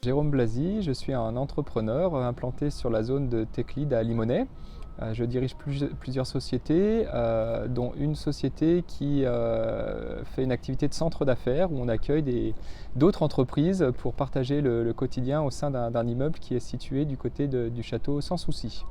Jérôme Blasi, je suis un entrepreneur implanté sur la zone de TechLead à Limonest. Je dirige plusieurs sociétés, dont une société qui fait une activité de centre d'affaires où on accueille d'autres entreprises pour partager le quotidien au sein d'un immeuble qui est situé du côté du château Sans Souci.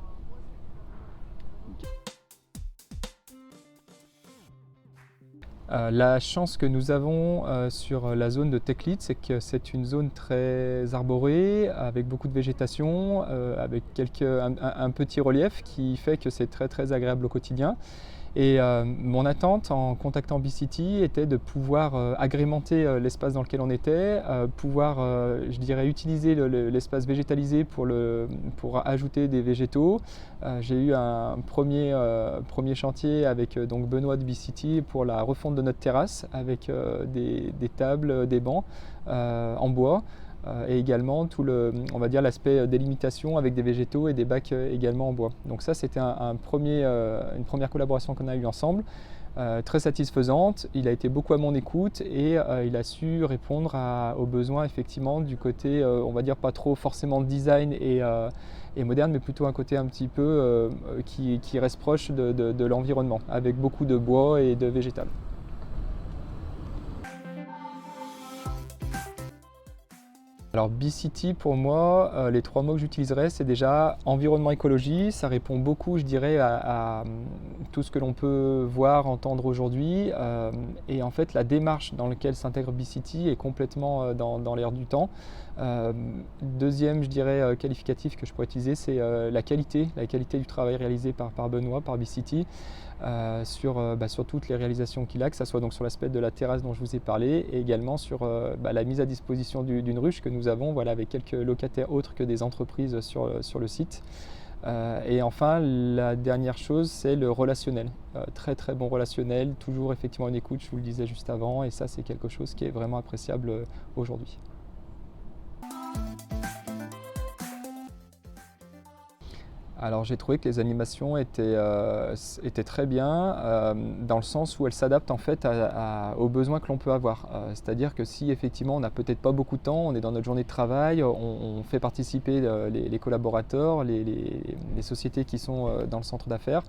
La chance que nous avons sur la zone de TechLead, c'est que c'est une zone très arborée, avec beaucoup de végétation, avec un petit relief qui fait que c'est très agréable au quotidien. Et mon attente en contactant B-City était de pouvoir agrémenter l'espace dans lequel on était, pouvoir, je dirais, utiliser l'espace végétalisé pour ajouter des végétaux. J'ai eu un premier chantier avec donc Benoît de B-City pour la refonte de notre terrasse avec des tables, des bancs en bois. Et également on va dire l'aspect délimitation avec des végétaux et des bacs également en bois. Donc ça, c'était une première collaboration qu'on a eue ensemble, très satisfaisante. Il a été beaucoup à mon écoute et il a su répondre aux besoins effectivement du côté, on va dire pas trop forcément design et moderne, mais plutôt un côté un petit peu qui reste proche de l'environnement, avec beaucoup de bois et de végétal. Alors B-City, pour moi, les trois mots que j'utiliserais, c'est déjà environnement, écologie. Ça répond beaucoup, je dirais, à tout ce que l'on peut voir, entendre aujourd'hui. Et en fait, la démarche dans laquelle s'intègre B-City est complètement dans l'air du temps. Deuxième, je dirais, qualificatif que je pourrais utiliser, c'est la qualité du travail réalisé par Benoît, par B-City. Sur toutes les réalisations qu'il a, que ce soit donc sur l'aspect de la terrasse dont je vous ai parlé et également sur la mise à disposition d'une ruche que nous avons avec quelques locataires autres que des entreprises sur le site. Et enfin, la dernière chose, c'est le relationnel. Très bon relationnel, toujours effectivement une écoute, je vous le disais juste avant, et ça c'est quelque chose qui est vraiment appréciable aujourd'hui. Alors j'ai trouvé que les animations étaient très bien dans le sens où elles s'adaptent en fait aux besoins que l'on peut avoir. C'est-à-dire que si effectivement on n'a peut-être pas beaucoup de temps, on est dans notre journée de travail, on fait participer les collaborateurs, les sociétés qui sont dans le centre d'affaires.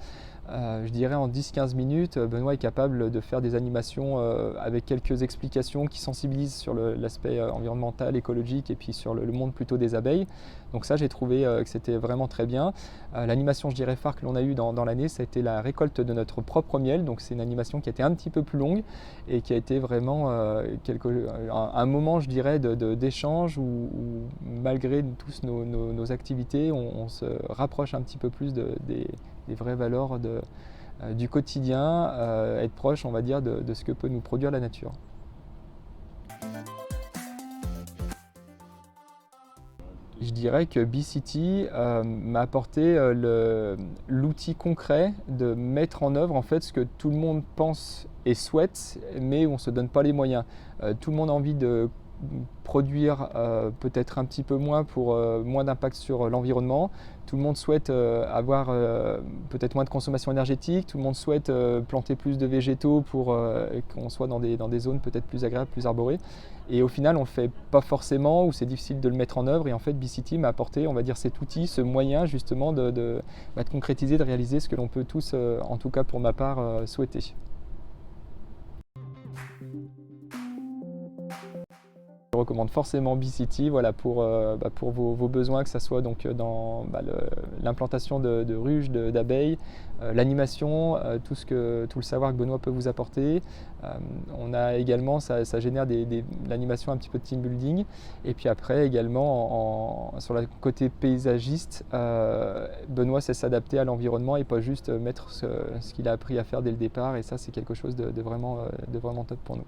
Je dirais en 10-15 minutes, Benoît est capable de faire des animations avec quelques explications qui sensibilisent sur l'aspect environnemental, écologique et puis sur le monde plutôt des abeilles. Donc ça, j'ai trouvé que c'était vraiment très bien. L'animation, je dirais, phare que l'on a eue dans l'année, ça a été la récolte de notre propre miel. Donc c'est une animation qui a été un petit peu plus longue et qui a été vraiment un moment, je dirais, d'échange où malgré tous nos activités, on se rapproche un petit peu plus des vraies valeurs du quotidien, être proche, on va dire, de ce que peut nous produire la nature. Je dirais que B-City m'a apporté l'outil concret de mettre en œuvre en fait ce que tout le monde pense et souhaite, mais où on ne se donne pas les moyens. Tout le monde a envie de produire peut-être un petit peu moins pour moins d'impact sur l'environnement. Tout le monde souhaite avoir peut-être moins de consommation énergétique. Tout le monde souhaite planter plus de végétaux pour qu'on soit dans des zones peut-être plus agréables, plus arborées. Et au final, on ne le fait pas forcément ou c'est difficile de le mettre en œuvre. Et en fait, B-City m'a apporté, on va dire, cet outil, ce moyen justement de concrétiser, de réaliser ce que l'on peut tous, en tout cas pour ma part, souhaiter. Je recommande forcément B-City pour vos besoins, que ce soit donc dans l'implantation de ruches, d'abeilles, l'animation, tout le savoir que Benoît peut vous apporter. On a également, ça génère l'animation un petit peu de team building. Et puis après également, sur le côté paysagiste, Benoît sait s'adapter à l'environnement et pas juste mettre ce qu'il a appris à faire dès le départ. Et ça, c'est quelque chose de vraiment top pour nous.